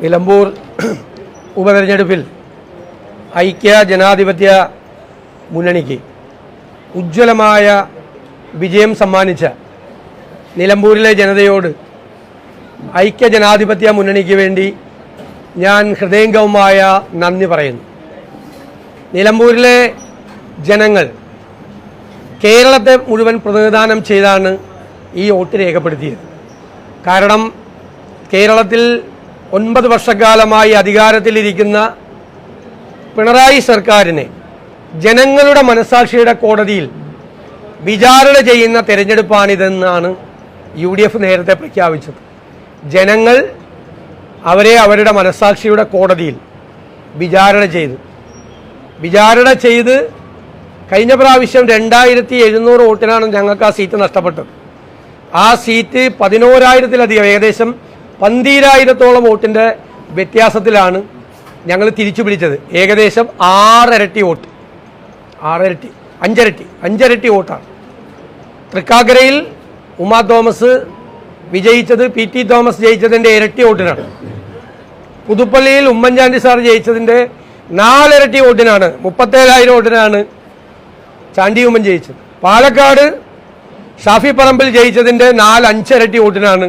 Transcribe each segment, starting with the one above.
നിലമ്പൂർ ഉപതെരഞ്ഞെടുപ്പിൽ ഐക്യ ജനാധിപത്യ മുന്നണിക്ക് ഉജ്ജ്വലമായ വിജയം സമ്മാനിച്ച നിലമ്പൂരിലെ ജനതയോട് ഐക്യ ജനാധിപത്യ മുന്നണിക്ക് വേണ്ടി ഞാൻ ഹൃദയംഗമമായ നന്ദി പറയുന്നു. നിലമ്പൂരിലെ ജനങ്ങൾ കേരളത്തെ മുഴുവൻ പ്രതിനിധാനം ചെയ്താണ് ഈ വോട്ട് രേഖപ്പെടുത്തിയത്. കാരണം കേരളത്തിൽ 9 വർഷക്കാലമായി അധികാരത്തിലിരിക്കുന്ന പിണറായി സർക്കാരിനെ ജനങ്ങളുടെ മനസാക്ഷിയുടെ കോടതിയിൽ വിചാരണ ചെയ്യുന്ന തെരഞ്ഞെടുപ്പാണിതെന്നാണ് UDF നേരത്തെ പ്രഖ്യാപിച്ചത്. ജനങ്ങൾ അവരെ അവരുടെ മനസാക്ഷിയുടെ കോടതിയിൽ വിചാരണ ചെയ്ത് കഴിഞ്ഞ പ്രാവശ്യം 2700 വോട്ടിനാണ് ഞങ്ങൾക്ക് ആ സീറ്റ് നഷ്ടപ്പെട്ടത്. ആ സീറ്റ് 11,000-ലധികം, ഏകദേശം 12,000-ഓളം വോട്ടിൻ്റെ വ്യത്യാസത്തിലാണ് ഞങ്ങൾ തിരിച്ചു പിടിച്ചത്. ഏകദേശം 6 ഇരട്ടി വോട്ട്, 5 ഇരട്ടി വോട്ടാണ്. തൃക്കാക്കരയിൽ ഉമാ തോമസ് വിജയിച്ചത് PT തോമസ് ജയിച്ചതിൻ്റെ ഇരട്ടി വോട്ടിനാണ്. പുതുപ്പള്ളിയിൽ ഉമ്മൻചാണ്ടി സാർ ജയിച്ചതിൻ്റെ 4 ഇരട്ടി വോട്ടിനാണ്, 37,000 വോട്ടിനാണ് ചാണ്ടി ഉമ്മൻ ജയിച്ചത്. പാലക്കാട് ഷാഫി പറമ്പിൽ ജയിച്ചതിൻ്റെ 4-5 ഇരട്ടി വോട്ടിനാണ്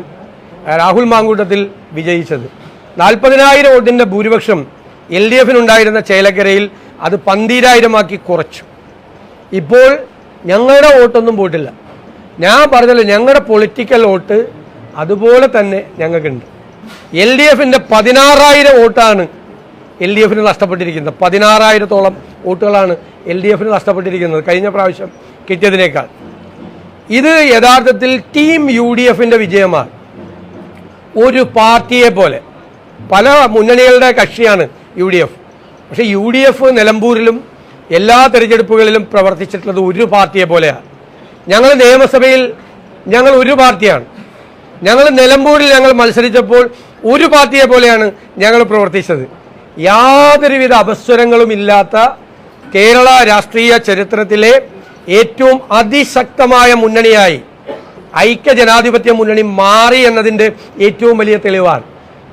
രാഹുൽ മാങ്കൂട്ടത്തിൽ വിജയിച്ചത്. 40,000 വോട്ടിൻ്റെ ഭൂരിപക്ഷം LDF-നുണ്ടായിരുന്ന ചേലക്കരയിൽ അത് 12,000-ആക്കി കുറച്ചു. ഇപ്പോൾ ഞങ്ങളുടെ വോട്ടൊന്നും പോയിട്ടില്ല. ഞാൻ പറഞ്ഞല്ലോ, ഞങ്ങളുടെ പൊളിറ്റിക്കൽ വോട്ട് അതുപോലെ തന്നെ ഞങ്ങൾക്കുണ്ട്. LDF-ന്റെ 16,000 വോട്ടാണ് LDF-ന് നഷ്ടപ്പെട്ടിരിക്കുന്നത്. 16,000-ഓളം വോട്ടുകളാണ് LDF-ന് നഷ്ടപ്പെട്ടിരിക്കുന്നത് കഴിഞ്ഞ പ്രാവശ്യം കിട്ടിയതിനേക്കാൾ. ഇത് യഥാർത്ഥത്തിൽ ടീം UDF-ന്റെ വിജയമാണ്. ഒരു പാർട്ടിയെ പോലെ, പല മുന്നണികളുടെ കക്ഷിയാണ് UDF. പക്ഷേ UDF നിലമ്പൂരിലും എല്ലാ തെരഞ്ഞെടുപ്പുകളിലും പ്രവർത്തിച്ചിട്ടുള്ളത് ഒരു പാർട്ടിയെ പോലെയാണ്. ഞങ്ങൾ നിയമസഭയിൽ ഞങ്ങൾ ഒരു പാർട്ടിയാണ്. ഞങ്ങൾ നിലമ്പൂരിൽ ഞങ്ങൾ മത്സരിച്ചപ്പോൾ ഒരു പാർട്ടിയെ പോലെയാണ് ഞങ്ങൾ പ്രവർത്തിച്ചത്. യാതൊരുവിധ അപസ്വരങ്ങളും ഇല്ലാത്ത കേരള രാഷ്ട്രീയ ചരിത്രത്തിലെ ഏറ്റവും അതിശക്തമായ മുന്നണിയായി ഐക്യ ജനാധിപത്യ മുന്നണി മാറി എന്നതിൻ്റെ ഏറ്റവും വലിയ തെളിവാണ്.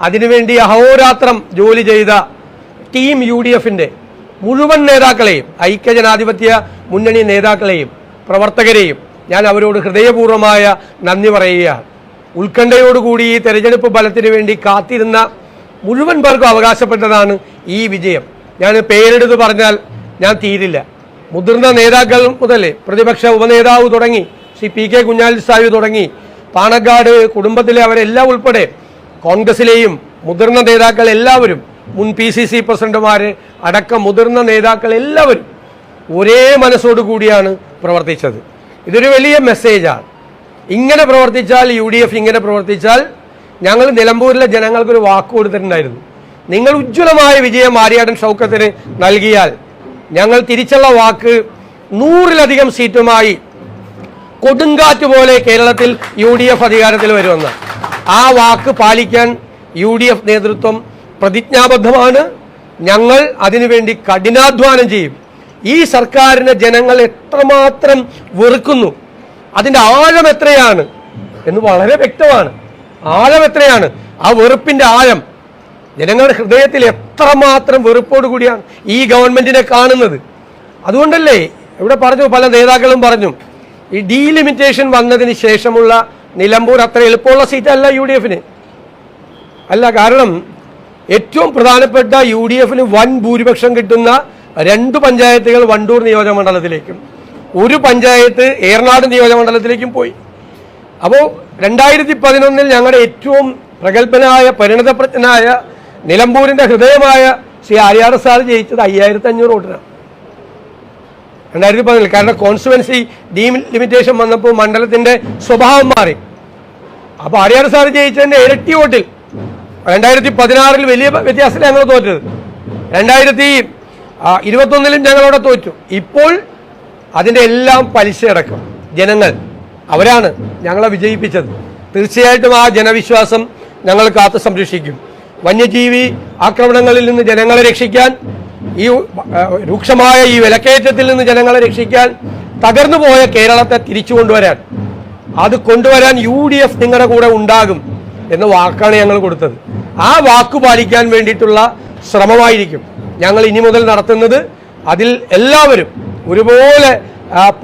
അതിനുവേണ്ടി അഹോരാത്രം ജോലി ചെയ്ത ടീം UDF-ന്റെ മുഴുവൻ നേതാക്കളെയും, ഐക്യ ജനാധിപത്യ മുന്നണി നേതാക്കളെയും പ്രവർത്തകരെയും ഞാൻ അവരോട് ഹൃദയപൂർവ്വമായ നന്ദി പറയുകയാണ്. ഉത്കണ്ഠയോടുകൂടി ഈ തെരഞ്ഞെടുപ്പ് ഫലത്തിന് വേണ്ടി കാത്തിരുന്ന മുഴുവൻ പേർക്കും അവകാശപ്പെട്ടതാണ് ഈ വിജയം. ഞാൻ പേരെടുത്ത് പറഞ്ഞാൽ ഞാൻ തീരില്ല. മുതിർന്ന നേതാക്കൾ മുതൽ പ്രതിപക്ഷ ഉപനേതാവ് തുടങ്ങി ശ്രീ PK കുഞ്ഞാലി സാഹിബ് തുടങ്ങി പാണക്കാട് കുടുംബത്തിലെ അവരെല്ലാം ഉൾപ്പെടെ കോൺഗ്രസിലെയും മുതിർന്ന നേതാക്കൾ എല്ലാവരും, മുൻ PCC പ്രസിഡന്റുമാർ അടക്കം മുതിർന്ന നേതാക്കൾ എല്ലാവരും ഒരേ മനസ്സോടു കൂടിയാണ് പ്രവർത്തിച്ചത്. ഇതൊരു വലിയ മെസ്സേജാണ്. ഇങ്ങനെ പ്രവർത്തിച്ചാൽ, UDF ഇങ്ങനെ പ്രവർത്തിച്ചാൽ, ഞങ്ങൾ നിലമ്പൂരിലെ ജനങ്ങൾക്കൊരു വാക്ക് കൊടുത്തിട്ടുണ്ടായിരുന്നു. നിങ്ങൾ ഉജ്ജ്വലമായ വിജയം ആര്യാടൻ ഷൗക്കത്തിന് നൽകിയാൽ ഞങ്ങൾ തിരിച്ചുള്ള വാക്ക് 100-ലധികം സീറ്റുമായി കൊടുങ്കാറ്റ് പോലെ കേരളത്തിൽ UDF അധികാരത്തിൽ വരുമെന്ന്. ആ വാക്ക് പാലിക്കാൻ UDF നേതൃത്വം പ്രതിജ്ഞാബദ്ധമാണ്. ഞങ്ങൾ അതിനുവേണ്ടി കഠിനാധ്വാനം ചെയ്യും. ഈ സർക്കാരിനെ ജനങ്ങൾ എത്രമാത്രം വെറുക്കുന്നു, അതിൻ്റെ ആഴം എത്രയാണ് എന്ന് വളരെ വ്യക്തമാണ്. ആഴം എത്രയാണ്, ആ വെറുപ്പിൻ്റെ ആഴം ജനങ്ങളുടെ ഹൃദയത്തിൽ എത്രമാത്രം വെറുപ്പോടു കൂടിയാണ് ഈ ഗവൺമെന്റിനെ കാണുന്നത്. അതുകൊണ്ടല്ലേ ഇവിടെ പറഞ്ഞു, പല നേതാക്കളും പറഞ്ഞു, ഈ ഡീലിമിറ്റേഷൻ വന്നതിന് ശേഷമുള്ള നിലമ്പൂർ അത്ര എളുപ്പമുള്ള സീറ്റല്ല UDF-ന്. അല്ല, കാരണം ഏറ്റവും പ്രധാനപ്പെട്ട UDF-ന് വൻ ഭൂരിപക്ഷം കിട്ടുന്ന 2 പഞ്ചായത്തുകൾ വണ്ടൂർ നിയോജകമണ്ഡലത്തിലേക്കും 1 പഞ്ചായത്ത് ഏറനാട് നിയോജകമണ്ഡലത്തിലേക്കും പോയി. അപ്പോൾ 2011 ഞങ്ങളുടെ ഏറ്റവും പ്രഗത്ഭനായ പരിണതപ്രജ്ഞനായ നിലമ്പൂരിൻ്റെ ഹൃദയമായ ശ്രീ ആര്യാടൻ സാർ ജയിച്ചത് 5,500 വോട്ടിനാണ് 2011. കാരണം കോൺസ്റ്റുവൻസി ഡീലിമിറ്റേഷൻ വന്നപ്പോൾ മണ്ഡലത്തിൻ്റെ സ്വഭാവം മാറി. അപ്പോൾ ആര്യാടൻ സാർ ജയിച്ചതിൻ്റെ ഇരട്ടി വോട്ടിൽ 2016 വലിയ വ്യത്യാസത്തിൽ ഞങ്ങൾ തോറ്റത്. 2021 ഞങ്ങളവിടെ തോറ്റു. ഇപ്പോൾ അതിൻ്റെ എല്ലാം പലിശയടക്കം ജനങ്ങൾ, അവരാണ് ഞങ്ങളെ വിജയിപ്പിച്ചത്. തീർച്ചയായിട്ടും ആ ജനവിശ്വാസം ഞങ്ങൾ കാത്തു സംരക്ഷിക്കും. വന്യജീവി ആക്രമണങ്ങളിൽ നിന്ന് ജനങ്ങളെ രക്ഷിക്കാൻ, ഈ രൂക്ഷമായ ഈ വിലക്കയറ്റത്തിൽ നിന്ന് ജനങ്ങളെ രക്ഷിക്കാൻ, തകർന്നു പോയ കേരളത്തെ തിരിച്ചു കൊണ്ടുവരാൻ, അത് കൊണ്ടുവരാൻ UDF നിങ്ങളുടെ കൂടെ ഉണ്ടാകും എന്ന വാക്കാണ് ഞങ്ങൾ കൊടുത്തത്. ആ വാക്കു പാലിക്കാൻ വേണ്ടിയിട്ടുള്ള ശ്രമമായിരിക്കും ഞങ്ങൾ ഇനി മുതൽ നടത്തുന്നത്. അതിൽ എല്ലാവരും ഒരുപോലെ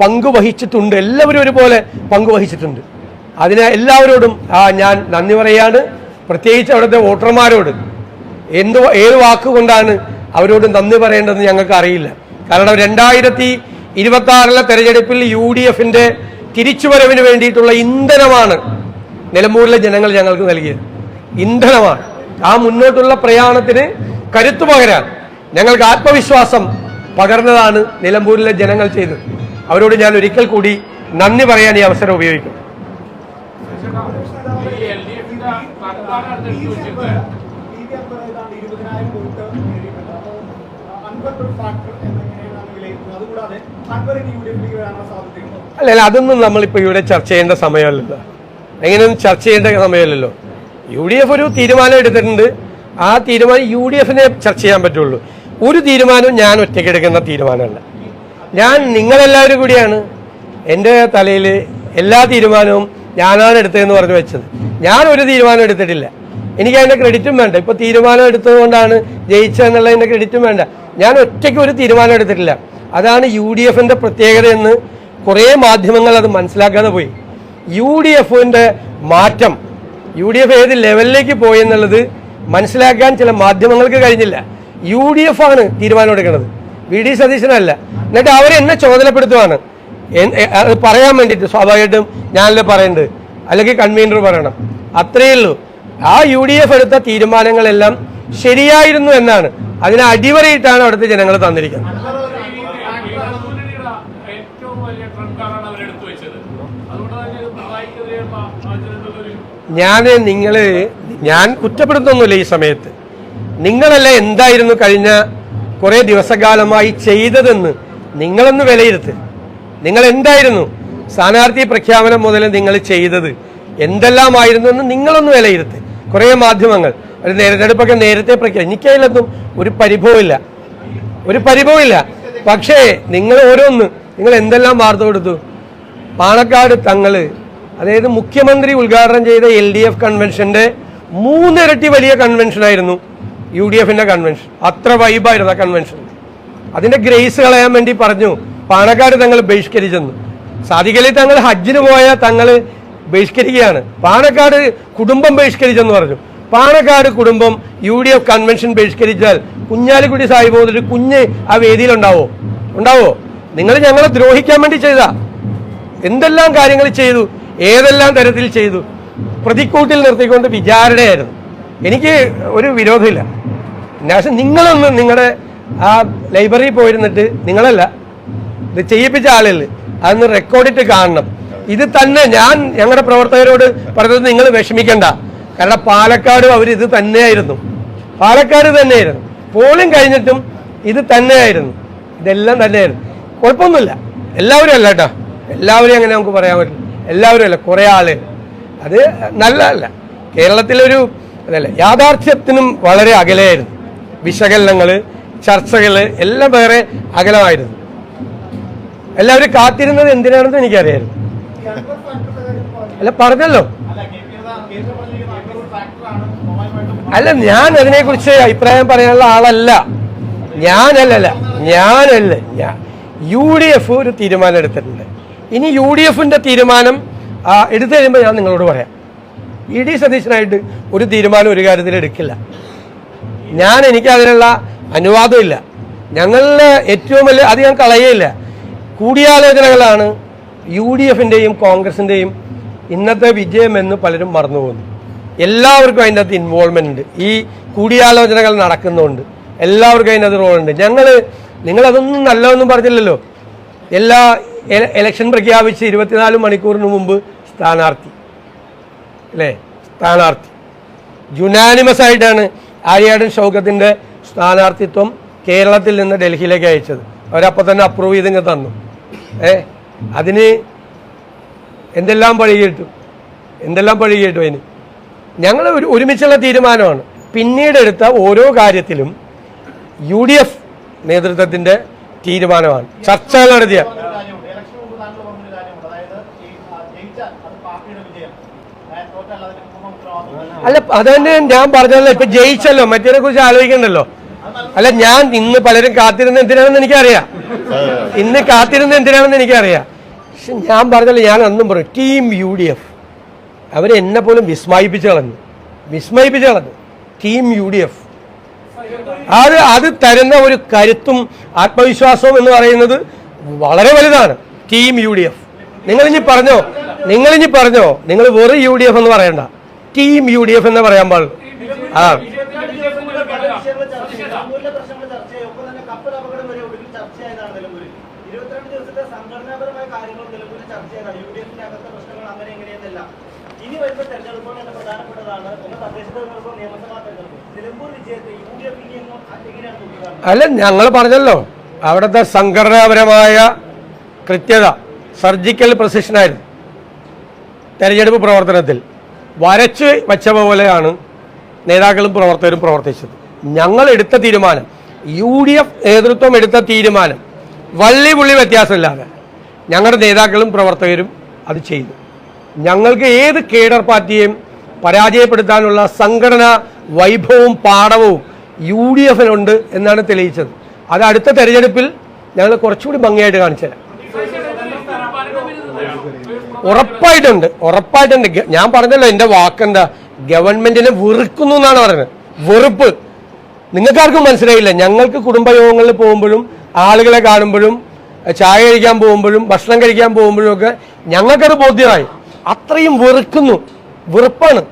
പങ്കുവഹിച്ചിട്ടുണ്ട്, എല്ലാവരും ഒരുപോലെ പങ്കുവഹിച്ചിട്ടുണ്ട്. അതിന് എല്ലാവരോടും ഞാൻ നന്ദി പറയാണ്. പ്രത്യേകിച്ച് അവിടുത്തെ വോട്ടർമാരോട് ഏത് വാക്കുകൊണ്ടാണ് അവരോട് നന്ദി പറയേണ്ടതെന്ന് ഞങ്ങൾക്ക് അറിയില്ല. കാരണം 2026 തെരഞ്ഞെടുപ്പിൽ UDFന്റെ തിരിച്ചുവരവിന് വേണ്ടിയിട്ടുള്ള ഇന്ധനമാണ് നിലമ്പൂരിലെ ജനങ്ങൾ ഞങ്ങൾക്ക് നൽകിയത്. ഇന്ധനമാണ്. ആ മുന്നോട്ടുള്ള പ്രയാണത്തിന് കരുത്തു പകരാൻ ഞങ്ങൾക്ക് ആത്മവിശ്വാസം പകർന്നതാണ് നിലമ്പൂരിലെ ജനങ്ങൾ ചെയ്തത്. അവരോട് ഞാൻ ഒരിക്കൽ കൂടി നന്ദി പറയാൻ ഈ അവസരം ഉപയോഗിക്കും. അല്ല, അതൊന്നും നമ്മളിപ്പോൾ ഇവിടെ ചർച്ച ചെയ്യേണ്ട സമയമല്ലല്ലോ. എങ്ങനെയൊന്നും ചർച്ച ചെയ്യേണ്ട സമയമല്ലല്ലോ. UDF ഒരു തീരുമാനം എടുത്തിട്ടുണ്ട്. ആ തീരുമാനം UDFനെ ചർച്ച ചെയ്യാൻ പറ്റുള്ളൂ. ഒരു തീരുമാനവും ഞാൻ ഒറ്റയ്ക്ക് എടുക്കുന്ന തീരുമാനമല്ല. ഞാൻ നിങ്ങളെല്ലാവരും കൂടിയാണ് എൻ്റെ തലയിൽ എല്ലാ തീരുമാനവും ഞാനാണ് എടുത്തതെന്ന് പറഞ്ഞു വെച്ചത്. ഞാൻ ഒരു തീരുമാനം എടുത്തിട്ടില്ല. എനിക്ക് അതിൻ്റെ ക്രെഡിറ്റും വേണ്ട. ഇപ്പോൾ തീരുമാനം എടുത്തതുകൊണ്ടാണ് ജയിച്ചതെന്നുള്ളതിൻ്റെ ക്രെഡിറ്റും വേണ്ട. ഞാൻ ഒറ്റയ്ക്ക് ഒരു തീരുമാനം എടുത്തിട്ടില്ല. അതാണ് UDFന്റെ പ്രത്യേകത എന്ന് കുറേ മാധ്യമങ്ങൾ അത് മനസ്സിലാക്കാതെ പോയി. UDFന്റെ മാറ്റം, UDF ഏത് ലെവലിലേക്ക് പോയി എന്നുള്ളത് മനസ്സിലാക്കാൻ ചില മാധ്യമങ്ങൾക്ക് കഴിഞ്ഞില്ല. UDF ആണ് തീരുമാനം എടുക്കുന്നത്, VD സതീശനല്ല. എന്നിട്ട് അവരെന്നെ ചുമതലപ്പെടുത്തുവാണ് അത് പറയാൻ വേണ്ടിയിട്ട്. സ്വാഭാവികമായിട്ടും ഞാനല്ലേ പറയേണ്ടത്, അല്ലെങ്കിൽ കൺവീനർ പറയണം. അത്രയേ ഉള്ളൂ. ആ UDF എടുത്ത തീരുമാനങ്ങളെല്ലാം ശരിയായിരുന്നു എന്നാണ്, അതിനെ അടിവരയിട്ടാണ് അവിടുത്തെ ജനങ്ങൾ തന്നിരിക്കുന്നത്. ഞാൻ കുറ്റപ്പെടുത്തൊന്നുമില്ല ഈ സമയത്ത്. നിങ്ങളല്ല എന്തായിരുന്നു കഴിഞ്ഞ കുറേ ദിവസകാലമായി ചെയ്തതെന്ന് നിങ്ങളൊന്ന് വിലയിരുത്ത്. നിങ്ങൾ എന്തായിരുന്നു സ്ഥാനാർത്ഥി പ്രഖ്യാപനം മുതൽ നിങ്ങൾ ചെയ്തത് എന്തെല്ലാമായിരുന്നു എന്ന് നിങ്ങളൊന്ന് വിലയിരുത്ത്. കുറേ മാധ്യമങ്ങൾ ഒരു തെരഞ്ഞെടുപ്പൊക്കെ നേരത്തെ എനിക്കതിലൊന്നും ഒരു പരിഭവമില്ല. പക്ഷേ നിങ്ങൾ ഓരോന്ന് നിങ്ങൾ എന്തെല്ലാം വാർത്ത കൊടുത്തു. പാണക്കാട് തങ്ങള്, അതായത് മുഖ്യമന്ത്രി ഉദ്ഘാടനം ചെയ്ത LDF കൺവെൻഷന്റെ 3 ഇരട്ടി വലിയ കൺവെൻഷനായിരുന്നു UDFന്റെ കൺവെൻഷൻ. അത്ര വൈബായിരുന്നു ആ കൺവെൻഷൻ. അതിന്റെ ഗ്രേസ് കളയാൻ വേണ്ടി പറഞ്ഞു പാണക്കാട് തങ്ങൾ ബഹിഷ്കരിച്ചെന്ന്. സാദിഖലി തങ്ങൾ ഹജ്ജിന് പോയ തങ്ങൾ ബഹിഷ്കരിക്കുകയാണ്. പാണക്കാട് കുടുംബം ബഹിഷ്കരിച്ചെന്ന് പറഞ്ഞു. പാണക്കാട് കുടുംബം UDF കൺവെൻഷൻ ബഹിഷ്കരിച്ചാൽ കുഞ്ഞാലിക്കുട്ടി സാഹിബ് ഒരു കുഞ്ഞ് ആ വേദിയിൽ ഉണ്ടാവോ? നിങ്ങൾ ഞങ്ങളെ ദ്രോഹിക്കാൻ വേണ്ടി ചെയ്താ. എന്തെല്ലാം കാര്യങ്ങൾ ചെയ്തു, ഏതെല്ലാം തരത്തിൽ ചെയ്തു. പ്രതിക്കൂട്ടിൽ നിർത്തിക്കൊണ്ട് വിചാരണയായിരുന്നു. എനിക്ക് ഒരു വിരോധമില്ല. പക്ഷെ നിങ്ങളൊന്ന് നിങ്ങളുടെ ആ ലൈബ്രറിയിൽ പോയിരുന്നിട്ട്, നിങ്ങളല്ല ഇത് ചെയ്യിപ്പിച്ച ആളല്ലേ, അതൊന്ന് റെക്കോർഡിട്ട് കാണണം. ഇത് തന്നെ ഞാൻ ഞങ്ങളുടെ പ്രവർത്തകരോട് പറഞ്ഞത്, നിങ്ങൾ വിഷമിക്കണ്ട. കാരണം പാലക്കാട് അവരിത് തന്നെയായിരുന്നു. പോളിംഗ് കഴിഞ്ഞിട്ടും ഇത് തന്നെയായിരുന്നു. ഇതെല്ലാം തന്നെയായിരുന്നു. കുഴപ്പമൊന്നുമില്ല. എല്ലാവരും അല്ല കേട്ടോ, എല്ലാവരും അങ്ങനെ നമുക്ക് പറയാൻ പറ്റില്ല. എല്ലാവരും അല്ല, കുറേ ആള്. അത് നല്ലതല്ല. കേരളത്തിലൊരു അതല്ല, യാഥാർത്ഥ്യത്തിനും വളരെ അകലെയായിരുന്നു. വിശകലനങ്ങൾ, ചർച്ചകൾ എല്ലാം വേറെ അകലമായിരുന്നു. എല്ലാവരും കാത്തിരുന്നത് എന്തിനാണെന്ന് എനിക്കറിയായിരുന്നു. അല്ല, പറഞ്ഞല്ലോ. അല്ല, ഞാൻ അതിനെക്കുറിച്ച് അഭിപ്രായം പറയാനുള്ള ആളല്ല. ഞാനല്ല. UDF ഒരു തീരുമാനം എടുത്തിട്ടുണ്ട്. ഇനി UDFന്റെ തീരുമാനം എടുത്തു കഴിയുമ്പോൾ ഞാൻ നിങ്ങളോട് പറയാം. ED സതീശനായിട്ട് ഒരു തീരുമാനം ഒരു കാര്യത്തിൽ എടുക്കില്ല. എനിക്ക് അതിനുള്ള അനുവാദമില്ല. ഞങ്ങളുടെ ഏറ്റവും വലിയ അത് ഞാൻ കളയേയില്ല. കൂടിയാലോചനകളാണ് UDFന്റെയും കോൺഗ്രസിന്റെയും ഇന്നത്തെ വിജയം എന്ന് പലരും മറന്നുപോകുന്നു. എല്ലാവർക്കും അതിൻ്റെ അകത്ത് ഇൻവോൾവ്മെന്റ് ഉണ്ട്. ഈ കൂടിയാലോചനകൾ നടക്കുന്നുണ്ട്. എല്ലാവർക്കും അതിൻ്റെ അത് റോളുണ്ട്. നിങ്ങളതൊന്നും നല്ലതൊന്നും പറഞ്ഞില്ലല്ലോ. എല്ലാ ഇലക്ഷൻ പ്രഖ്യാപിച്ച് 24 മണിക്കൂറിന് മുമ്പ് സ്ഥാനാർത്ഥി യുനാനിമസ് ആയിട്ടാണ് ആര്യാടൻ ഷൗക്കത്തിന്റെ സ്ഥാനാർത്ഥിത്വം കേരളത്തിൽ നിന്ന് ഡൽഹിയിലേക്ക് അയച്ചത്. അവരപ്പോൾ തന്നെ അപ്രൂവ് ചെയ്തിങ്ങ് തന്നു. അതിന് എന്തെല്ലാം പഴി കേട്ടു അതിന്. ഞങ്ങൾ ഒരുമിച്ചുള്ള തീരുമാനമാണ്. പിന്നീട് എടുത്ത ഓരോ കാര്യത്തിലും UDF നേതൃത്വത്തിന്റെ തീരുമാനമാണ്. ചർച്ചകൾ നടത്തിയ അല്ല അതന്നെ ഞാൻ പറഞ്ഞല്ലോ, ഇപ്പൊ ജയിച്ചല്ലോ, മറ്റേനെ കുറിച്ച് ആലോചിക്കണ്ടല്ലോ. അല്ല ഞാൻ ഇന്ന് പലരും കാത്തിരുന്ന എന്തിനാണെന്ന് എനിക്കറിയാം, ഇന്ന് കാത്തിരുന്ന എന്തിനാണെന്ന് എനിക്കറിയാം. പക്ഷെ ഞാൻ പറഞ്ഞല്ലോ, ഞാൻ അന്നും പറയും ടീം UDF അവരെന്നെ പോലും വിസ്മയിപ്പിച്ച് കളഞ്ഞു ടീം UDF. അത് തരുന്ന ഒരു കരുത്തും ആത്മവിശ്വാസവും എന്ന് പറയുന്നത് വളരെ വലുതാണ്. ടീം UDF നിങ്ങളിനി പറഞ്ഞോ, നിങ്ങൾ വെറും UDF എന്ന് പറയണ്ട, ടീം UDF എന്ന് പറയാൻ പാടുള്ളൂ. ആ അല്ല ഞങ്ങൾ പറഞ്ഞല്ലോ, അവിടുത്തെ സംഘടനാപരമായ കൃത്യത, സർജിക്കൽ പ്രസിഷനായിരുന്നു തെരഞ്ഞെടുപ്പ് പ്രവർത്തനത്തിൽ. വരച്ച് വച്ച പോലെയാണ് നേതാക്കളും പ്രവർത്തകരും പ്രവർത്തിച്ചത്. ഞങ്ങൾ എടുത്ത തീരുമാനം, UDF നേതൃത്വം എടുത്ത തീരുമാനം വള്ളിപുള്ളി വ്യത്യാസമില്ലാതെ ഞങ്ങളുടെ നേതാക്കളും പ്രവർത്തകരും അത് ചെയ്തു. ഞങ്ങൾക്ക് ഏത് കേഡർ പാർട്ടിയെയും പരാജയപ്പെടുത്താനുള്ള സംഘടനാ വൈഭവവും പാഠവും UDFിനുണ്ട് എന്നാണ് തെളിയിച്ചത്. അത് അടുത്ത തെരഞ്ഞെടുപ്പിൽ ഞങ്ങൾ കുറച്ചുകൂടി ഭംഗിയായിട്ട് കാണിച്ചു തരാം. ഉറപ്പായിട്ടുണ്ട്. ഞാൻ പറഞ്ഞല്ലോ, എൻ്റെ വാക്കെന്താ, ഗവൺമെന്റിനെ വെറുക്കുന്നു എന്നാണ് പറയുന്നത്. വെറുപ്പ് നിങ്ങൾക്കാർക്കും മനസ്സിലായില്ല. ഞങ്ങൾക്ക് കുടുംബയോഗങ്ങളിൽ പോകുമ്പോഴും ആളുകളെ കാണുമ്പോഴും ചായ കഴിക്കാൻ പോകുമ്പോഴും ഭക്ഷണം കഴിക്കാൻ പോകുമ്പോഴും ഒക്കെ ഞങ്ങൾക്കത് ബോധ്യമായി. അത്രയും വെറുപ്പാണ്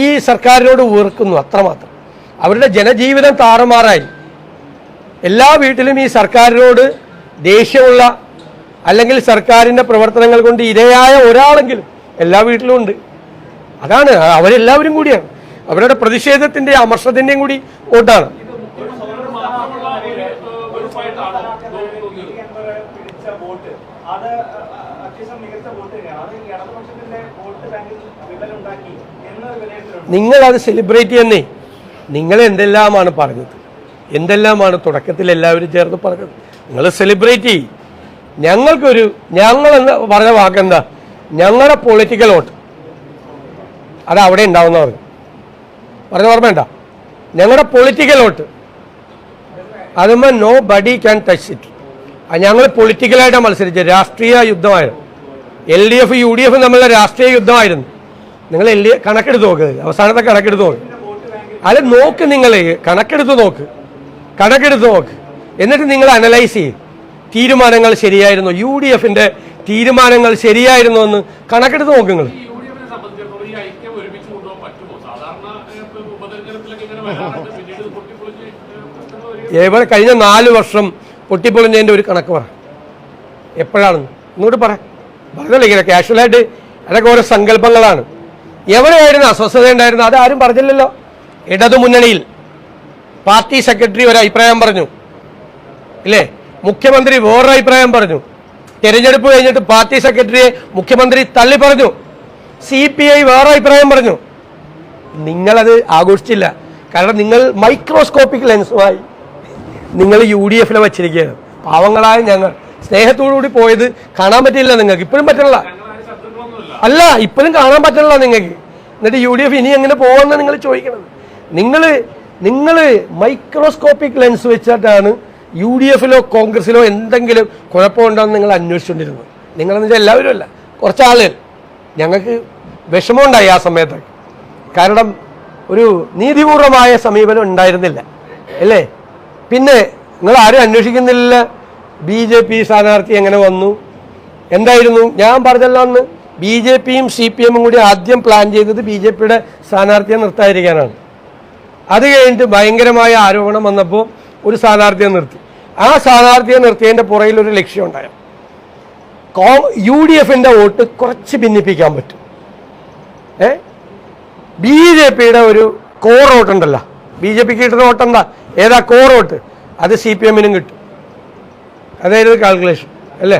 ഈ സർക്കാരിനോട് വെറുക്കുന്നു, അത്രമാത്രം. അവരുടെ ജനജീവിതം താറുമാറായി. എല്ലാ വീട്ടിലും ഈ സർക്കാരിനോട് ദേഷ്യമുള്ള അല്ലെങ്കിൽ സർക്കാരിൻ്റെ പ്രവർത്തനങ്ങൾ കൊണ്ട് ഇരയായ ഒരാളെങ്കിലും എല്ലാ വീട്ടിലും ഉണ്ട്. അതാണ്, അവരെല്ലാവരും കൂടിയാണ്. അവരുടെ പ്രതിഷേധത്തിൻ്റെ അമർഷത്തിൻ്റെയും കൂടി വോട്ടാണ്. നിങ്ങളത് സെലിബ്രേറ്റ് ചെയ്യുന്നേ. നിങ്ങൾ എന്തെല്ലാമാണ് പറഞ്ഞത്, എന്തെല്ലാമാണ് തുടക്കത്തിൽ എല്ലാവരും ചേർന്ന് പറഞ്ഞത്. നിങ്ങൾ സെലിബ്രേറ്റ് ചെയ്യും. ഞങ്ങളെന്ന് പറഞ്ഞ വാക്കെന്താ, ഞങ്ങളുടെ പൊളിറ്റിക്കൽ വോട്ട് അത് അവിടെ ഉണ്ടാവുന്ന പറഞ്ഞ ഓർമ്മയുണ്ട. ഞങ്ങളുടെ പൊളിറ്റിക്കൽ വോട്ട് അതുമ്പോൾ nobody can touch it. ഞങ്ങൾ പൊളിറ്റിക്കലായിട്ടാണ് മത്സരിച്ചത്, രാഷ്ട്രീയ യുദ്ധമായിരുന്നു. LDF UDF തമ്മിലുള്ള രാഷ്ട്രീയ യുദ്ധമായിരുന്നു. നിങ്ങൾ കണക്കെടുത്ത് നോക്ക്, അവസാനത്തെ കണക്കെടുത്ത് നോക്ക്. അത് നോക്ക്, നിങ്ങൾ കണക്കെടുത്ത് നോക്ക്. എന്നിട്ട് നിങ്ങൾ അനലൈസ് ചെയ്യും. തീരുമാനങ്ങൾ ശരിയായിരുന്നു, UDFിന്റെ തീരുമാനങ്ങൾ ശരിയായിരുന്നു എന്ന് കണക്കെടുത്ത് നോക്ക് നിങ്ങൾ. എവിടെ കഴിഞ്ഞ 4 വർഷം പൊട്ടിപ്പൊളിഞ്ഞതിൻ്റെ ഒരു കണക്ക് പറ, എപ്പോഴാണെന്ന് ഇങ്ങോട്ട് പറഞ്ഞല്ലോ. ഇങ്ങനെ കാഷ്വലായിട്ട് അതൊക്കെ ഓരോ സങ്കല്പങ്ങളാണ്. എവിടെയായിരുന്നു അസ്വസ്ഥത ഉണ്ടായിരുന്നു, അതാരും പറഞ്ഞില്ലല്ലോ. ഇടതുമുന്നണിയിൽ പാർട്ടി സെക്രട്ടറി ഒരു അഭിപ്രായം പറഞ്ഞു, ഇല്ലേ? മുഖ്യമന്ത്രി വേറൊരു അഭിപ്രായം പറഞ്ഞു. തെരഞ്ഞെടുപ്പ് കഴിഞ്ഞിട്ട് പാർട്ടി സെക്രട്ടറിയെ മുഖ്യമന്ത്രി തള്ളി പറഞ്ഞു. CPI വേറെ അഭിപ്രായം പറഞ്ഞു. നിങ്ങളത് ആഘോഷിച്ചില്ല. കാരണം നിങ്ങൾ മൈക്രോസ്കോപ്പിക് ലെൻസുമായി നിങ്ങൾ UDFിലെ വച്ചിരിക്കുകയാണ്. പാവങ്ങളായ ഞങ്ങൾ സ്നേഹത്തോടുകൂടി പോയത് കാണാൻ പറ്റില്ല. നിങ്ങൾക്ക് ഇപ്പോഴും പറ്റില്ല, ഇപ്പോഴും കാണാൻ പറ്റില്ല നിങ്ങൾക്ക്. എന്നിട്ട് UDF ഇനി എങ്ങനെ പോകുമെന്ന് നിങ്ങൾ ചോദിക്കണത്. നിങ്ങൾ മൈക്രോസ്കോപ്പിക് ലെൻസ് വെച്ചിട്ടാണ് UDFിലോ കോൺഗ്രസിലോ എന്തെങ്കിലും കുഴപ്പമുണ്ടോയെന്ന് നിങ്ങൾ അന്വേഷിച്ചുകൊണ്ടിരുന്നത്. നിങ്ങളെന്ന് വെച്ചാൽ എല്ലാവരും അല്ല, കുറച്ച് ആളുകൾ. ഞങ്ങൾക്ക് വിഷമമുണ്ടായി ആ സമയത്ത്. കാരണം ഒരു നീതിപൂർവമായ സമീപനം ഉണ്ടായിരുന്നില്ല, അല്ലേ? പിന്നെ നിങ്ങൾ ആരും അന്വേഷിക്കുന്നില്ല BJP സ്ഥാനാർത്ഥി എങ്ങനെ വന്നു, എന്തായിരുന്നു. ഞാൻ പറഞ്ഞല്ലോ, അന്ന് BJPയും CPMും കൂടി ആദ്യം പ്ലാൻ ചെയ്തത് BJPയുടെ സ്ഥാനാർത്ഥിയെ നിർത്താതിരിക്കാനാണ്. അത് കഴിഞ്ഞിട്ട് ഭയങ്കരമായ ആരോപണം വന്നപ്പോൾ ഒരു സ്ഥാനാർത്ഥിയെ നിർത്തി. ആ സ്ഥാനാർത്ഥിയെ നിർത്തിയതിൻ്റെ പുറകിൽ ഒരു ലക്ഷ്യം ഉണ്ടായിരുന്നു. UDFിൻ്റെ വോട്ട് കുറച്ച് ഭിന്നിപ്പിക്കാൻ പറ്റും. BJPയുടെ ഒരു കോർ വോട്ട് ഉണ്ടല്ലോ, BJPക്ക് കിട്ടുന്ന വോട്ട് എന്താ, ഏതാ കോർ വോട്ട്, അത് CPMനും കിട്ടും. അതായത് കാൽക്കുലേഷൻ അല്ലേ?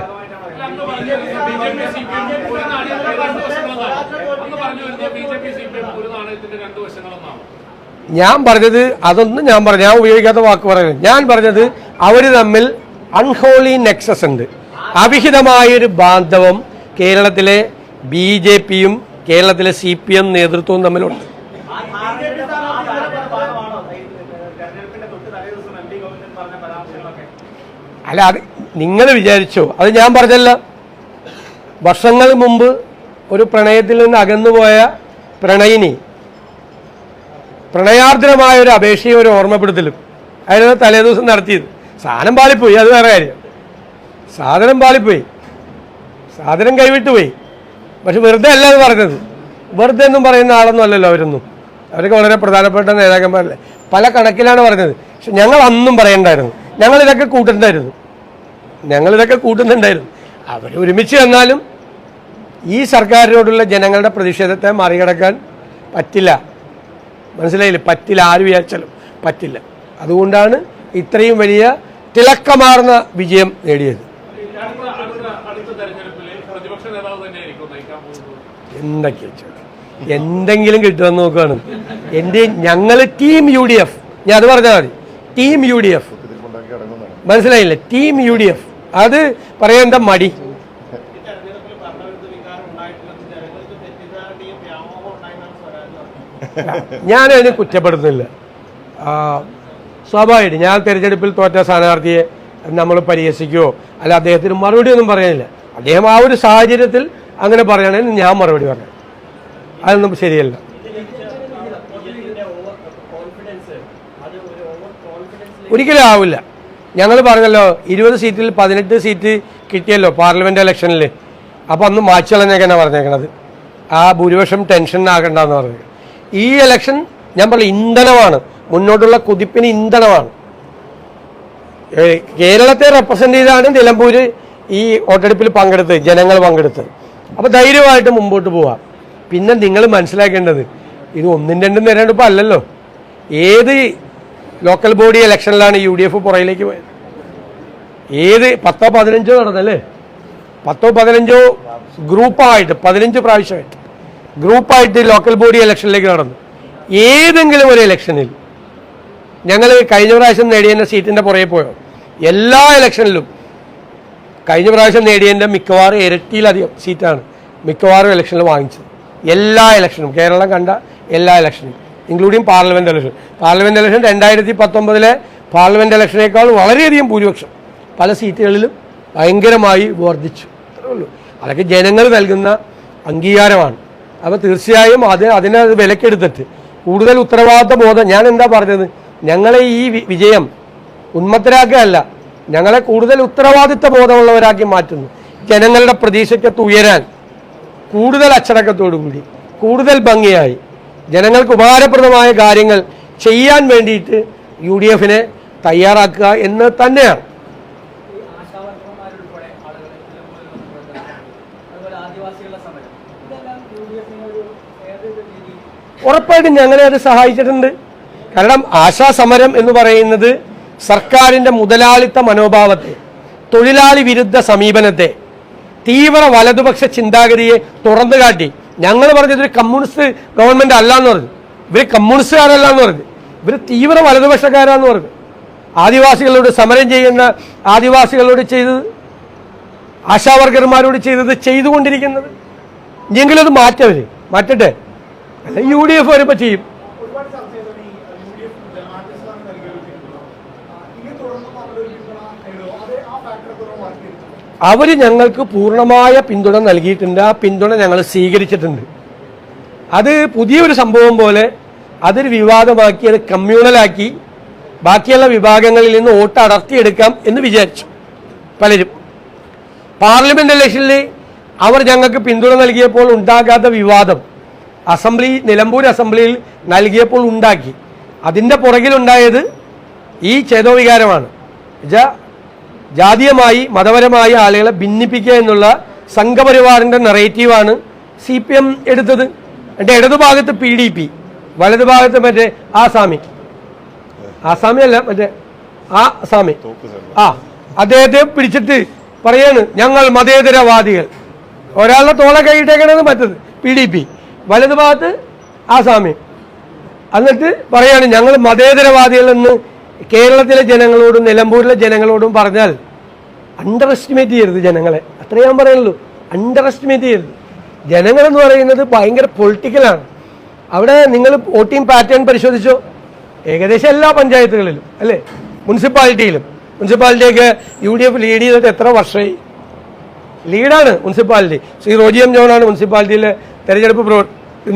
ഞാൻ പറഞ്ഞത് അതൊന്നും ഞാൻ ഉപയോഗിക്കാത്ത വാക്ക് പറയുന്നത്. ഞാൻ പറഞ്ഞത് അവർ തമ്മിൽ അൺഹോളി നെക്സസ് ഉണ്ട്, അവിഹിതമായൊരു ബാന്ധവം കേരളത്തിലെ BJPയും കേരളത്തിലെ CPM നേതൃത്വവും തമ്മിലുണ്ട്. അല്ല, അത് നിങ്ങൾ വിചാരിച്ചോ? അത് ഞാൻ പറഞ്ഞല്ല. വർഷങ്ങൾ മുമ്പ് ഒരു പ്രണയത്തിൽ നിന്ന് അകന്നുപോയ പ്രണയിനി പ്രണയാർദ്രമായ ഒരു അപേക്ഷയും ഒരു ഓർമ്മപ്പെടുത്തലും അതിന് തലേദിവസം നടത്തിയത്. സാധനം പാളിപ്പോയി, അത് വേറെ കാര്യം. സാധനം പാളിപ്പോയി, സാധനം കൈവിട്ടുപോയി. പക്ഷെ വെറുതെ അല്ല അത് പറഞ്ഞത്. വെറുതെ ഒന്നും പറയുന്ന ആളൊന്നും അല്ലല്ലോ അവരൊന്നും. അവരൊക്കെ വളരെ പ്രധാനപ്പെട്ട നേതാക്കന്മാരല്ലേ. പല കണക്കിലാണ് പറഞ്ഞത്. പക്ഷെ ഞങ്ങൾ അന്നും പറയണ്ടായിരുന്നു. ഞങ്ങളിതൊക്കെ കൂട്ടുന്നുണ്ടായിരുന്നു. അവർ ഒരുമിച്ച് വന്നാലും ഈ സർക്കാരിനോടുള്ള ജനങ്ങളുടെ പ്രതിഷേധത്തെ മറികടക്കാൻ പറ്റില്ല. മനസ്സിലായില്ലേ? പറ്റില്ല. ആര് വിചാരിച്ചാലും പറ്റില്ല. അതുകൊണ്ടാണ് ഇത്രയും വലിയ തിളക്കമാർന്ന വിജയം നേടിയത്. എന്തെങ്കിലും കിട്ടുമെന്ന് നോക്കുകയാണ്. ഞങ്ങൾ ടീം UDF, ഞാൻ അത് പറഞ്ഞാൽ മതി. ടീം UDF, മനസ്സിലായില്ലേ? Team UDF. അത് പറയേണ്ട മടി. ഞാനതിന് കുറ്റപ്പെടുന്നില്ല. സ്വാഭാവികമായിട്ട് ഞാൻ തെരഞ്ഞെടുപ്പിൽ തോറ്റ സ്ഥാനാർത്ഥിയെ നമ്മൾ പരിഹസിക്കുകയോ അല്ല അദ്ദേഹത്തിന് മറുപടി ഒന്നും പറയാനില്ല. അദ്ദേഹം ആ ഒരു സാഹചര്യത്തിൽ അങ്ങനെ പറയുകയാണെങ്കിൽ ഞാൻ മറുപടി പറയാം. അതൊന്നും ശരിയല്ല. ഒരിക്കലും ആവില്ല. ഞങ്ങൾ പറഞ്ഞല്ലോ 20 സീറ്റിൽ 18 സീറ്റ് കിട്ടിയല്ലോ പാർലമെന്റ് ഇലക്ഷനിൽ. അപ്പം അന്ന് മാച്ചുകളഞ്ഞൊക്കെയാണ് പറഞ്ഞേക്കണത്. ആ ഭൂരിപക്ഷം ടെൻഷനാകണ്ടെന്ന് പറഞ്ഞു. ഈ ഇലക്ഷൻ ഞാൻ പറഞ്ഞു ഇന്ധനമാണ്, മുന്നോട്ടുള്ള കുതിപ്പിന് ഇന്ധനമാണ്. കേരളത്തെ റെപ്രസെന്റ് ചെയ്താണ് നിലമ്പൂര് ഈ വോട്ടെടുപ്പിൽ പങ്കെടുത്തത്, ജനങ്ങൾ പങ്കെടുത്തത്. അപ്പോൾ ധൈര്യമായിട്ട് മുമ്പോട്ട് പോവാം. പിന്നെ നിങ്ങൾ മനസ്സിലാക്കേണ്ടത് ഇത് 1-2 തെരഞ്ഞെടുപ്പ് അല്ലല്ലോ. ഏത് ലോക്കൽ ബോഡി ഇലക്ഷനിലാണ് UDF പുറയിലേക്ക് പോയത്? ഏത് 10-15 നടന്നല്ലേ? 10-15 ഗ്രൂപ്പായിട്ട് 15 പ്രാവശ്യമായിട്ട് ഗ്രൂപ്പായിട്ട് ലോക്കൽ ബോഡി ഇലക്ഷനിലേക്ക് നടന്നു. ഏതെങ്കിലും ഒരു ഇലക്ഷനിൽ ഞങ്ങൾ കഴിഞ്ഞ പ്രാവശ്യം നേടിയ സീറ്റിൻ്റെ പുറകെ പോയോ? എല്ലാ ഇലക്ഷനിലും കഴിഞ്ഞ പ്രാവശ്യം നേടിയതിൻ്റെ മിക്കവാറും ഇരട്ടിയിലധികം സീറ്റാണ് മിക്കവാറും ഇലക്ഷനിൽ വാങ്ങിച്ചത്. എല്ലാ ഇലക്ഷനും, കേരളം കണ്ട എല്ലാ ഇലക്ഷനും, including parliament election. Parliament election 2019 parliament ഇലക്ഷനേക്കാൾ വളരെയധികം ഭൂരിപക്ഷം പല സീറ്റുകളിലും ഭയങ്കരമായി വർദ്ധിച്ചു. അത്രേ ഉള്ളൂ. അതൊക്കെ ജനങ്ങൾ നൽകുന്ന അംഗീകാരമാണ്. അപ്പോൾ തീർച്ചയായും അതിനെ വിലക്കെടുത്തിട്ട് കൂടുതൽ ഉത്തരവാദിത്ത ബോധം, ഞാൻ എന്താ പറഞ്ഞത്, ഞങ്ങളെ ഈ വിജയം ഉന്മത്തരാക്കുകയല്ല, ഞങ്ങളെ കൂടുതൽ ഉത്തരവാദിത്ത ബോധമുള്ളവരാക്കി മാറ്റുന്നു. ജനങ്ങളുടെ പ്രതീക്ഷയ്ക്കത്ത് ഉയരാൻ കൂടുതൽ അച്ചടക്കത്തോടുകൂടി കൂടുതൽ ഭംഗിയായി ജനങ്ങൾക്ക് ഉപകാരപ്രദമായ കാര്യങ്ങൾ ചെയ്യാൻ വേണ്ടിയിട്ട് UDFനെ തയ്യാറാക്കുക എന്ന് തന്നെയാണ്. ഉറപ്പായിട്ടും ഞങ്ങളെ അത് സഹായിച്ചിട്ടുണ്ട്. കാരണം ആശാസമരം എന്ന് പറയുന്നത് സർക്കാരിൻ്റെ മുതലാളിത്ത മനോഭാവത്തെ, തൊഴിലാളി വിരുദ്ധ സമീപനത്തെ, തീവ്ര വലതുപക്ഷ ചിന്താഗതിയെ തുറന്നു കാട്ടി. ഞങ്ങൾ പറഞ്ഞത് ഒരു കമ്മ്യൂണിസ്റ്റ് ഗവൺമെന്റ് അല്ല എന്ന് പറഞ്ഞു. ഇവർ കമ്മ്യൂണിസ്റ്റുകാരല്ല എന്ന് പറഞ്ഞു. ഇവർ തീവ്ര വലതുപക്ഷക്കാരാന്ന് പറഞ്ഞു. ആദിവാസികളോട് സമരം ചെയ്യുന്ന ആദിവാസികളോട് ചെയ്തത്, ആശാവർക്കർമാരോട് ചെയ്തത്, ചെയ്തുകൊണ്ടിരിക്കുന്നത്. എങ്കിലും അത് മാറ്റട്ടെ. അല്ല UDF വരുമ്പോൾ ചെയ്യും. അവർ ഞങ്ങൾക്ക് പൂർണ്ണമായ പിന്തുണ നൽകിയിട്ടുണ്ട്. ആ പിന്തുണ ഞങ്ങൾ സ്വീകരിച്ചിട്ടുണ്ട്. അത് പുതിയൊരു സംഭവം പോലെ അതൊരു വിവാദമാക്കി, അത് കമ്മ്യൂണലാക്കി ബാക്കിയുള്ള വിഭാഗങ്ങളിൽ നിന്ന് വോട്ട് അടർത്തിയെടുക്കാം എന്ന് വിചാരിച്ചു പലരും. പാർലമെന്റ് ഇലക്ഷനിൽ അവർ ഞങ്ങൾക്ക് പിന്തുണ നൽകിയപ്പോൾ ഉണ്ടാകാത്ത വിവാദം നിലമ്പൂർ അസംബ്ലിയിൽ നൽകിയപ്പോൾ ഉണ്ടാക്കി. അതിൻ്റെ പുറകിലുണ്ടായത് ഈ ചേതോവികാരമാണ്. ജാതീയമായി മതപരമായി ആളുകളെ ഭിന്നിപ്പിക്കുക എന്നുള്ള സംഘപരിവാറിൻ്റെ നെറേറ്റീവാണ് CPM എടുത്തത്. എൻ്റെ ഇടതുഭാഗത്ത് PDP, വലതുഭാഗത്ത് മറ്റേ ആസാമി അല്ല മറ്റേ ആസാമി അദ്ദേഹത്തെ പിടിച്ചിട്ട് പറയാണ് ഞങ്ങൾ മതേതരവാദികൾ. ഒരാളുടെ തോളെ കൈയിട്ടേക്കണത് മറ്റത് PDP, വലതുഭാഗത്ത് ആസാമി. എന്നിട്ട് പറയാണ് ഞങ്ങൾ മതേതരവാദികൾ എന്ന് കേരളത്തിലെ ജനങ്ങളോടും നിലമ്പൂരിലെ ജനങ്ങളോടും പറഞ്ഞാൽ അണ്ടർ എസ്റ്റിമേറ്റ് ചെയ്യരുത് ജനങ്ങളെ. അത്രേ ഞാൻ പറയുള്ളൂ. അണ്ടർ എസ്റ്റിമേറ്റ് ചെയ്യരുത്. ജനങ്ങളെന്ന് പറയുന്നത് ഭയങ്കര പൊളിറ്റിക്കലാണ്. അവിടെ നിങ്ങൾ വോട്ടിംഗ് പാറ്റേൺ പരിശോധിച്ചോ, ഏകദേശം എല്ലാ പഞ്ചായത്തുകളിലും അല്ലേ മുനിസിപ്പാലിറ്റിയൊക്കെ UDF ലീഡ് ചെയ്തിട്ട് എത്ര വർഷമായി? ലീഡാണ് മുനിസിപ്പാലിറ്റി. ശ്രീ റോജി എം ജോണാണ് മുനിസിപ്പാലിറ്റിയിലെ തെരഞ്ഞെടുപ്പ്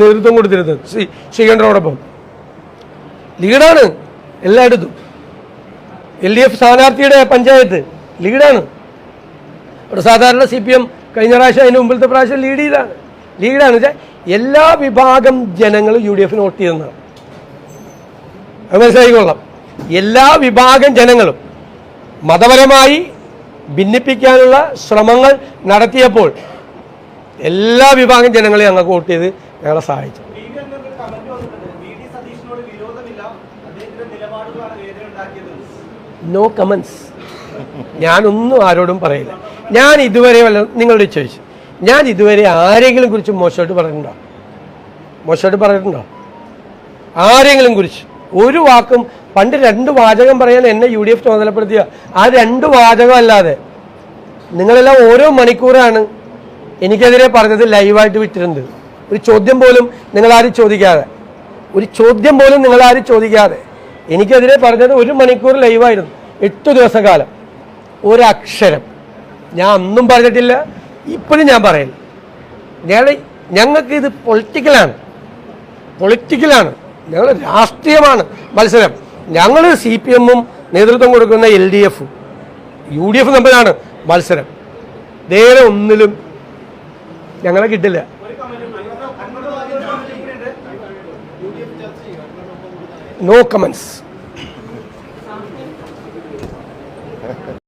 നേതൃത്വം കൊടുത്തിരുന്നത് ശ്രീകണ്ഠനോടൊപ്പം. ലീഡാണ് എല്ലായിടത്തും. LDF സ്ഥാനാർത്ഥിയുടെ പഞ്ചായത്ത് ലീഡാണ്. അവിടെ സാധാരണ CPM കഴിഞ്ഞ പ്രാവശ്യം അതിന് മുമ്പിലത്തെ പ്രാവശ്യം ലീഡാണ് വെച്ചാൽ എല്ലാ വിഭാഗം ജനങ്ങളും UDF വോട്ട് ചെയ്യുന്നതാണ്. അത് മനസ്സിലായിക്കൊള്ളാം. എല്ലാ വിഭാഗം ജനങ്ങളും മതപരമായി ഭിന്നിപ്പിക്കാനുള്ള ശ്രമങ്ങൾ നടത്തിയപ്പോൾ എല്ലാ വിഭാഗം ജനങ്ങളെ ഞങ്ങൾക്ക് വോട്ട് ചെയ്ത് ഞങ്ങളെ സഹായിച്ചു. No comments. ഞാനൊന്നും ആരോടും പറയില്ല. ഞാൻ ഇതുവരെ നിങ്ങളോട് ചോദിച്ചു, ഞാൻ ഇതുവരെ ആരെങ്കിലും കുറിച്ച് മോശമായിട്ട് പറഞ്ഞിട്ടുണ്ടോ? ആരെങ്കിലും കുറിച്ച് ഒരു വാക്കും? പണ്ട് 2 വാചകം പറയാൻ എന്നെ UDF ചുമതലപ്പെടുത്തിയ ആ 2 വാചകം അല്ലാതെ നിങ്ങളെല്ലാം ഓരോ മണിക്കൂറാണ് എനിക്കെതിരെ പറഞ്ഞത് ലൈവായിട്ട് വിട്ടിരുന്നത്. ഒരു ചോദ്യം പോലും നിങ്ങളാരും ചോദിക്കാതെ എനിക്കെതിരെ പറഞ്ഞത് 1 മണിക്കൂർ ലൈവായിരുന്നു. 8 ദിവസക്കാലം ഒരക്ഷരം ഞാൻ അന്നും പറഞ്ഞിട്ടില്ല, ഇപ്പോഴും ഞാൻ പറയില്ല. ഞങ്ങൾക്ക് ഇത് പൊളിറ്റിക്കലാണ്. ഞങ്ങൾ രാഷ്ട്രീയമാണ് മത്സരം. ഞങ്ങൾ CPM-ഉം നേതൃത്വം കൊടുക്കുന്ന LDF-ഉം UDF തമ്മിലാണ് മത്സരം. നേരെ ഒന്നിലും ഞങ്ങളെ കിട്ടില്ല. No comments.